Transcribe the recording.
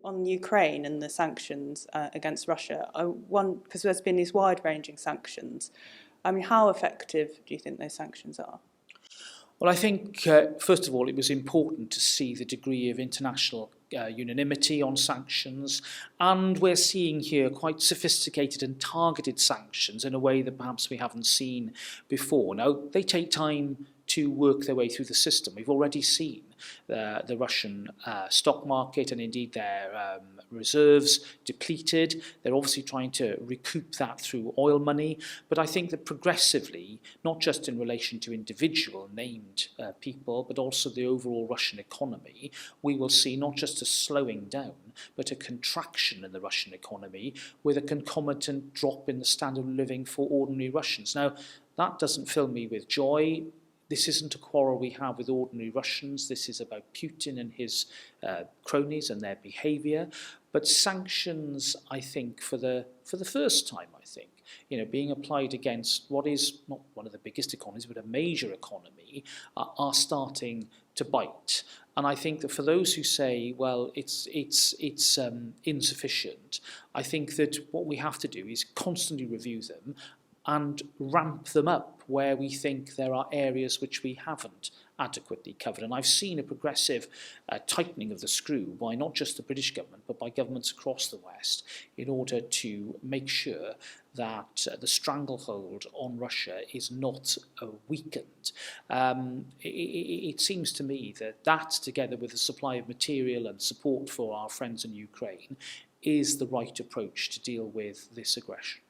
on Ukraine and the sanctions against Russia, because there's been these wide-ranging sanctions. I mean, how effective do you think those sanctions are? Well, I think, first of all, it was important to see the degree of international unanimity on sanctions, and we're seeing here quite sophisticated and targeted sanctions in a way that perhaps we haven't seen before. Now, they take time to work their way through the system. We've already seen the Russian stock market and indeed their reserves depleted. They're obviously trying to recoup that through oil money, but I think that progressively, not just in relation to individual named people, but also the overall Russian economy, we will see not just a slowing down, but a contraction in the Russian economy with a concomitant drop in the standard of living for ordinary Russians. Now, that doesn't fill me with joy. This isn't a quarrel we have with ordinary Russians. This is about Putin and his cronies and their behaviour. But sanctions, I think, for the first time, I think, being applied against what is not one of the biggest economies, but a major economy, are starting to bite. And I think that for those who say, well, it's insufficient, I think that what we have to do is constantly review them and ramp them up where we think there are areas which we haven't adequately covered. And I've seen a progressive tightening of the screw by not just the British government, but by governments across the West in order to make sure that the stranglehold on Russia is not weakened. It seems to me that together with the supply of material and support for our friends in Ukraine, is the right approach to deal with this aggression.